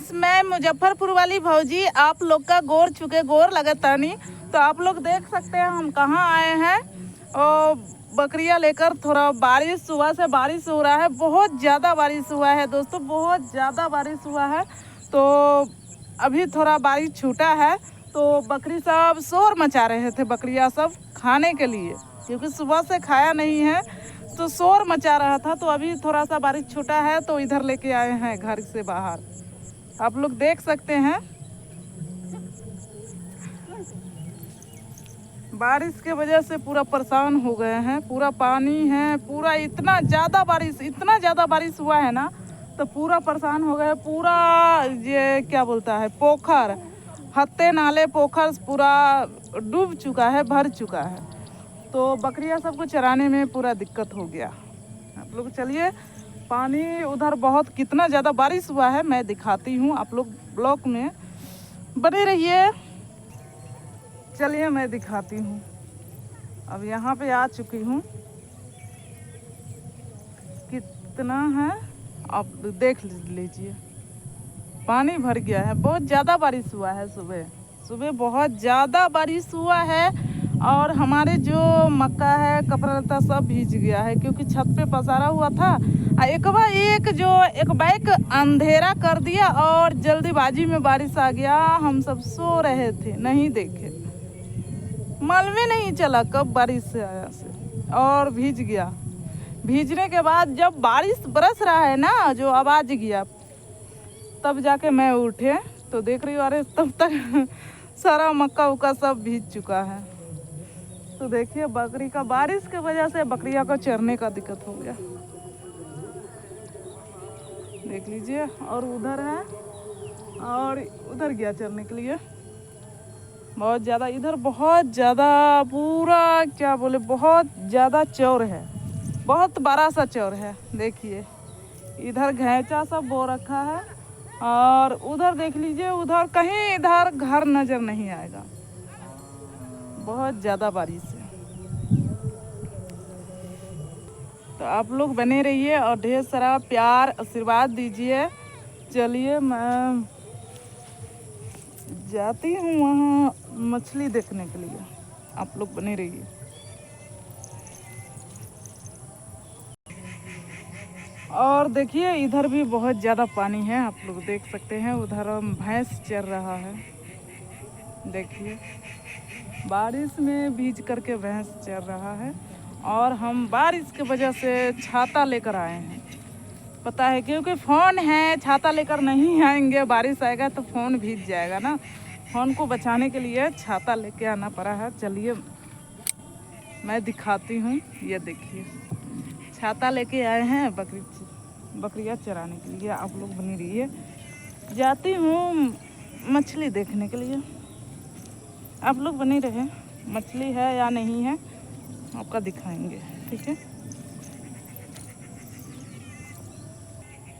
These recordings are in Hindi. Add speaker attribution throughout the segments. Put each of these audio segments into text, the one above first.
Speaker 1: गाइस, मैं मुजफ्फरपुर वाली भौजी आप लोग का गोर छुके गोर लगता नहीं। तो आप लोग देख सकते हैं हम कहाँ आए हैं। और बकरियां लेकर थोड़ा बारिश, सुबह से बारिश हो रहा है, बहुत ज़्यादा बारिश हुआ है दोस्तों, बहुत ज़्यादा बारिश हुआ है। तो अभी थोड़ा बारिश छूटा है तो बकरी सब शोर मचा रहे थे, बकरियां सब खाने के लिए, क्योंकि सुबह से खाया नहीं है तो शोर मचा रहा था। तो अभी थोड़ा सा बारिश छूटा है तो इधर लेके आए हैं घर से बाहर। आप लोग देख सकते हैं बारिश के वजह से पूरा परेशान हो गए हैं, पूरा पानी है, पूरा इतना ज़्यादा बारिश हुआ है ना, तो पूरा परेशान हो गए। पूरा ये क्या बोलता है, पोखर, हत्ते नाले पोखर पूरा डूब चुका है, भर चुका है। तो बकरियां सबको चराने में पूरा दिक्कत हो गया। आप लोग चलिए, पानी उधर बहुत कितना ज़्यादा बारिश हुआ है मैं दिखाती हूँ, आप लोग ब्लॉक में बने रहिए। चलिए मैं दिखाती हूँ। अब यहाँ पे आ चुकी हूँ, कितना है आप देख लीजिए। पानी भर गया है, बहुत ज़्यादा बारिश हुआ है। सुबह बहुत ज़्यादा बारिश हुआ है और हमारे जो मक्का है, कपड़ा लत्ता सब भीज गया है, क्योंकि छत पे पसारा हुआ था। एक बैग अंधेरा कर दिया और जल्दीबाजी में बारिश आ गया। हम सब सो रहे थे, नहीं देखे, मालूम नहीं चला कब बारिश से आया से, और भीज गया। भीजने के बाद जब बारिश बरस रहा है ना, जो आवाज़ गया, तब जाके मैं उठे तो देख रही हूँ, अरे तब तक सारा मक्का उक्का सब भीज चुका है। तो देखिए, बकरी का बारिश की वजह से बकरियां को चरने का दिक्कत हो गया, देख लीजिए। और उधर है, और उधर गया चरने के लिए। बहुत ज़्यादा, इधर बहुत ज़्यादा, पूरा क्या बोले, बहुत ज़्यादा चौर है, बहुत बड़ा सा चौर है। देखिए इधर घैंचा सब बो रखा है, और उधर देख लीजिए, उधर कहीं इधर घर नज़र नहीं आएगा, बहुत ज़्यादा बारिश है। तो आप लोग बने रहिए और ढेर सारा प्यार आशीर्वाद दीजिए। चलिए मैं जाती हूँ वहाँ मछली देखने के लिए, आप लोग बने रहिए। और देखिए इधर भी बहुत ज़्यादा पानी है, आप लोग देख सकते हैं। उधर भैंस चर रहा है, देखिए बारिश में भीज करके भैंस चर रहा है। और हम बारिश की वजह से छाता लेकर आए हैं, पता है, क्योंकि फ़ोन है, छाता लेकर नहीं आएंगे, बारिश आएगा तो फ़ोन भीग जाएगा ना। फ़ोन को बचाने के लिए छाता लेके आना पड़ा है। चलिए मैं दिखाती हूँ, ये देखिए छाता लेके आए हैं बकरियाँ चराने के लिए। आप लोग बनी रहिए, जाती हूँ मछली देखने के लिए, आप लोग बने रहे। मछली है या नहीं है आपका दिखाएंगे, ठीक है।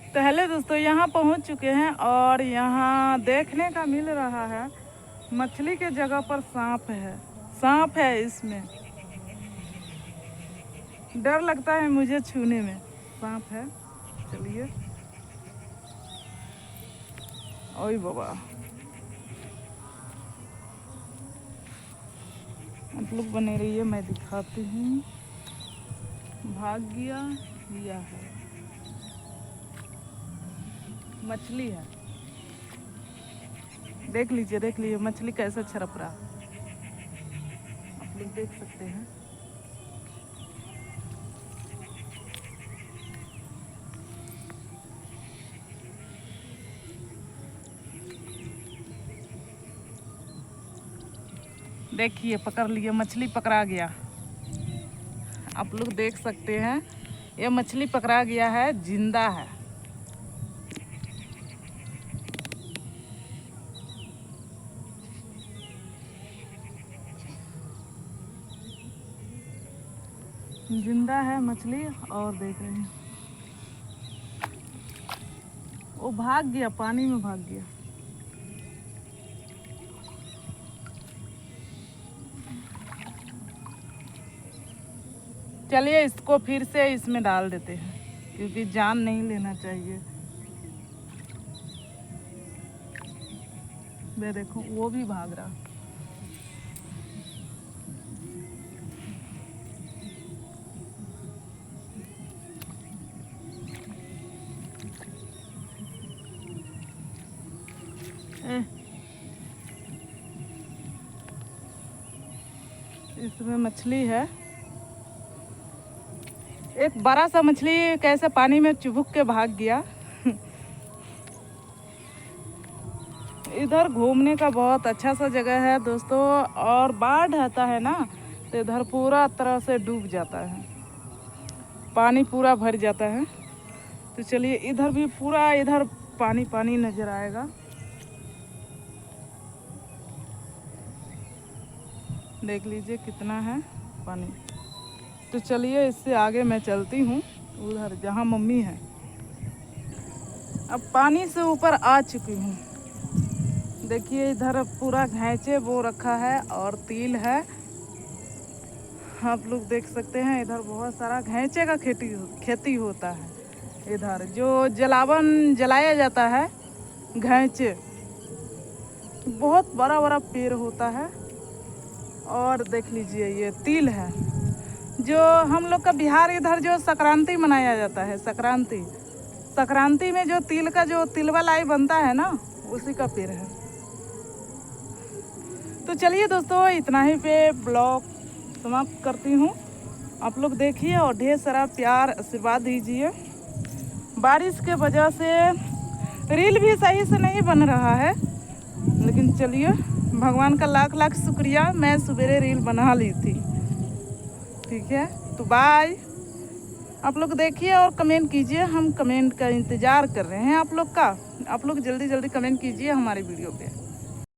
Speaker 1: तो हेलो दोस्तों, यहाँ पहुँच चुके हैं और यहाँ देखने का मिल रहा है मछली के जगह पर सांप है इसमें। डर लगता है मुझे छूने में, सांप है। चलिए, ओए बाबा, आप लोग बने रहिए, मैं दिखाती हूँ। भाग गया, लिया है, मछली है, देख लीजिए मछली कैसा छरप रहा, आप लोग देख सकते हैं। देखिए पकड़ लिए, मछली पकड़ा गया, आप लोग देख सकते हैं। ये मछली पकड़ा गया है, जिंदा है। जिंदा है मछली, और देख रहे हैं वो भाग गया, पानी में भाग गया। चलिए इसको फिर से इसमें डाल देते हैं, क्योंकि जान नहीं लेना चाहिए। वे देखो वो भी भाग रहा। इसमें मछली है। एक बड़ा सा मछली कैसे पानी में चुभक के भाग गया। इधर घूमने का बहुत अच्छा सा जगह है दोस्तों, और बाढ़ आता है ना तो इधर पूरा तरह से डूब जाता है, पानी पूरा भर जाता है। तो चलिए इधर भी पूरा इधर पानी पानी नजर आएगा। देख लीजिए कितना है पानी। तो चलिए इससे आगे मैं चलती हूँ उधर जहाँ मम्मी है। अब पानी से ऊपर आ चुकी हूँ। देखिए इधर पूरा घैंचे बो रखा है और तिल है। आप लोग देख सकते हैं इधर बहुत सारा घैंचे का खेती होता है। इधर जो जलावन जलाया जाता है घैंचे, बहुत बड़ा बड़ा पेड़ होता है। और देख लीजिए ये तिल है, जो हम लोग का बिहार इधर जो संक्रांति मनाया जाता है। संक्रांति में जो तिल का जो तिलवा लाई बनता है ना, उसी का पेड़ है। तो चलिए दोस्तों इतना ही पे ब्लॉग समाप्त करती हूँ। आप लोग देखिए और ढेर सारा प्यार आशीर्वाद दीजिए। बारिश के वजह से रील भी सही से नहीं बन रहा है, लेकिन चलिए भगवान का लाख लाख शुक्रिया, मैं सवेरे रील बना ली थी। ठीक है, तो बाय। आप लोग देखिए और कमेंट कीजिए, हम कमेंट का इंतज़ार कर रहे हैं आप लोग का। आप लोग जल्दी जल्दी कमेंट कीजिए हमारे वीडियो पे।